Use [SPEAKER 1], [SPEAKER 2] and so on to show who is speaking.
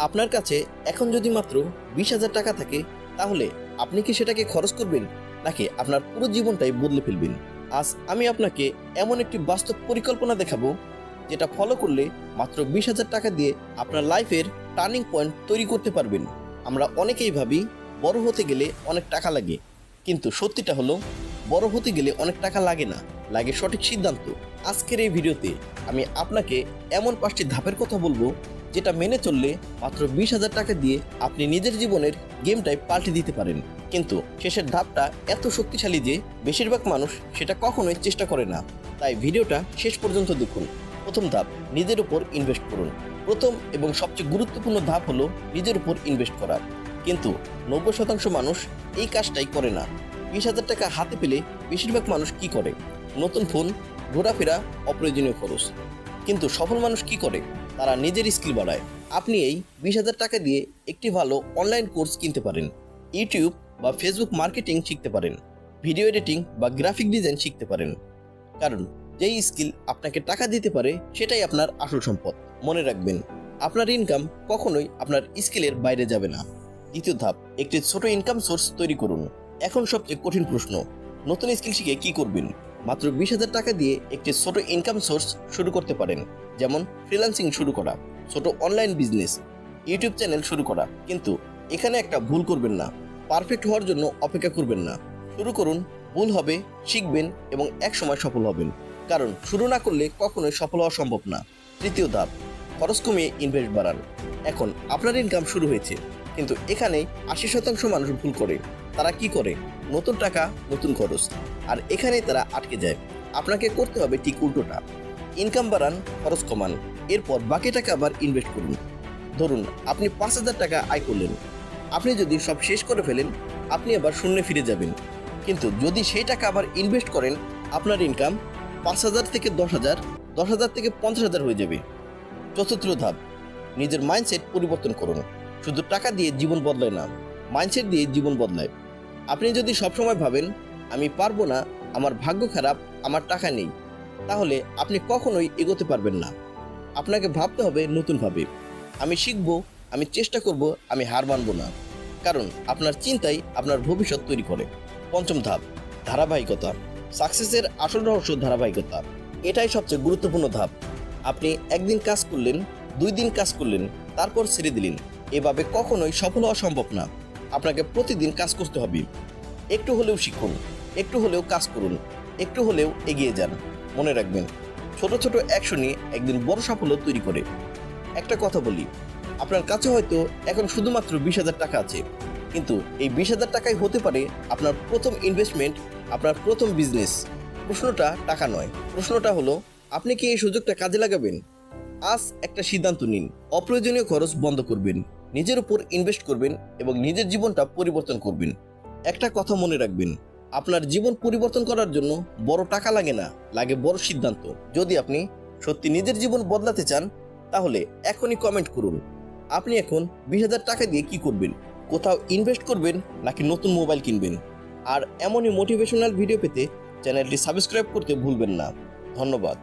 [SPEAKER 1] আপনার কাছে এখন যদি মাত্র 20,000 টাকা থাকে, তাহলে আপনি কি সেটাকে খরচ করবেন, নাকি আপনার পুরো জীবনটাই বদলে ফেলবেন? আজ আমি আপনাকে এমন একটি বাস্তব পরিকল্পনা দেখাবো, যেটা ফলো করলে মাত্র 20,000 টাকা দিয়ে আপনার লাইফের টার্নিং পয়েন্ট তৈরি করতে পারবেন। আমরা অনেকেই ভাবি বড় হতে গেলে অনেক টাকা লাগে, কিন্তু সত্যিটা হলো বড় হতে গেলে অনেক টাকা লাগে না, লাগে সঠিক সিদ্ধান্ত। আজকের এই ভিডিওতে আমি আপনাকে এমন 5টি ধাপের কথা বলবো, যেটা মেনে চললে মাত্র 20,000 টাকা দিয়ে আপনি নিজের জীবনের গেমটাই পাল্টে দিতে পারেন। কিন্তু শেষের ধাপটা এত শক্তিশালী যে বেশিরভাগ মানুষ সেটা কখনোই চেষ্টা করে না। তাই ভিডিওটা শেষ পর্যন্ত দেখুন। প্রথম ধাপ, নিজের উপর ইনভেস্ট করুন। প্রথম এবং সবচেয়ে গুরুত্বপূর্ণ ধাপ হলো নিজের উপর ইনভেস্ট করা। কিন্তু 90% মানুষ এই কাজটাই করে না। 20,000 টাকা হাতে পেলে বেশিরভাগ মানুষ কি করে? নতুন ফোন, ঘোরাফেরা, অপ্রয়োজনীয় খরচ। কিন্তু সফল মানুষ কি করে? তারা নিজের স্কিল বাড়ায়। আপনি এই 20,000 টাকা দিয়ে একটি ভালো অনলাইন কোর্স কিনতে পারেন, ইউটিউব বা ফেসবুক মার্কেটিং শিখতে পারেন, ভিডিও এডিটিং বা গ্রাফিক ডিজাইন শিখতে পারেন। কারণ যেই স্কিল আপনাকে টাকা দিতে পারে সেটাই আপনার আসল সম্পদ। মনে রাখবেন, আপনার ইনকাম কখনোই আপনার স্কিলের বাইরে যাবে না। দ্বিতীয় ধাপ, একটি ছোট ইনকাম সোর্স তৈরি করুন। এখন সবচেয়ে কঠিন প্রশ্ন, নতুন স্কিল শিখে কি করবেন? মাত্র 20,000 টাকা দিয়ে একটি ছোট ইনকাম সোর্স শুরু করতে পারেন, যেমন ফ্রিল্যান্সিং শুরু করা, ছোট অনলাইন বিজনেস, ইউটিউব চ্যানেল শুরু করা। কিন্তু এখানে একটা ভুল করবেন না, পারফেক্ট হওয়ার জন্য অপেক্ষা করবেন না। শুরু করুন, ভুল হবে, শিখবেন এবং একসময় সফল হবেন। কারণ শুরু না করলে কখনোই সফল হওয়া সম্ভব না। তৃতীয় ধাপ, খরচ কমিয়ে ইনভেস্ট বাড়ান। এখন আপনার ইনকাম শুরু হয়েছে, কিন্তু এখানে 80% মানুষ ভুল করে। তারা কি করে? নতুন টাকা, নতুন খরচ, আর এখানেই তারা আটকে যায়। আপনাকে করতে হবে ঠিক উল্টোটা। ইনকাম বাড়ান, খরচ কমান, এরপর বাকি টাকা আবার ইনভেস্ট করুন। ধরুন আপনি 5,000 টাকা আয় করলেন। আপনি যদি সব শেষ করে ফেলেন, আপনি আবার শূন্যে ফিরে যাবেন। কিন্তু যদি সেই টাকা আবার ইনভেস্ট করেন, আপনার ইনকাম 5,000 থেকে 10,000, 10,000 থেকে 50,000 হয়ে যাবে। চতুর্থ ধাপ, নিজের মাইন্ডসেট পরিবর্তন করুন। শুধু টাকা দিয়ে জীবন বদলায় না, মাইন্ডসেট দিয়ে জীবন বদলায়। আপনি যদি সবসময় ভাবেন আমি পারবো না, আমার ভাগ্য খারাপ, আমার টাকা নেই, তাহলে আপনি কখনোই এগোতে পারবেন না। আপনাকে ভাবতে হবে নতুনভাবে, আমি শিখবো, আমি চেষ্টা করব, আমি হার মানব না। কারণ আপনার চিন্তাই আপনার ভবিষ্যৎ তৈরি করে। পঞ্চম ধাপ, ধারাবাহিকতা। সাকসেসের আসল রহস্য ধারাবাহিকতা। এটাই সবচেয়ে গুরুত্বপূর্ণ ধাপ। আপনি একদিন কাজ করলেন, 2 দিন কাজ করলেন, তারপর ছেড়ে দিলেন, এভাবে কখনোই সফল হওয়া সম্ভব না। আপনাকে প্রতিদিন কাজ করতে হবে। একটু হলেও শিখুন, একটু হলেও কাজ করুন, একটু হলেও এগিয়ে যান। মনে রাখবেন, ছোট ছোট অ্যাকশনই একদিন বড় সাফল্য তৈরি করে। একটা কথা বলি, আপনার কাছে হয়তো এখন শুধুমাত্র 20,000 টাকা আছে, কিন্তু এই 20,000 টাকাই হতে পারে আপনার প্রথম ইনভেস্টমেন্ট, আপনার প্রথম বিজনেস। প্রশ্নটা টাকা নয়, প্রশ্নটা হলো আপনি কি এই সুযোগটা কাজে লাগাবেন? আজ একটা সিদ্ধান্ত নিন, অপ্রয়োজনীয় খরচ বন্ধ করবেন, নিজের উপর ইনভেস্ট করবেন এবং নিজের জীবনটা পরিবর্তন করবেন। একটা কথা মনে রাখবেন, আপনার জীবন পরিবর্তন করার জন্য বড় টাকা লাগে না, লাগে বড় সিদ্ধান্ত। যদি আপনি সত্যি নিজের জীবন বদলাতে চান, তাহলে এখনই কমেন্ট করুন, আপনি এখন 20,000 টাকা দিয়ে কি করবেন? কোথাও ইনভেস্ট করবেন নাকি নতুন মোবাইল কিনবেন? আর এমনই মোটিভেশনাল ভিডিও পেতে চ্যানেলটি সাবস্ক্রাইব করতে ভুলবেন না। ধন্যবাদ।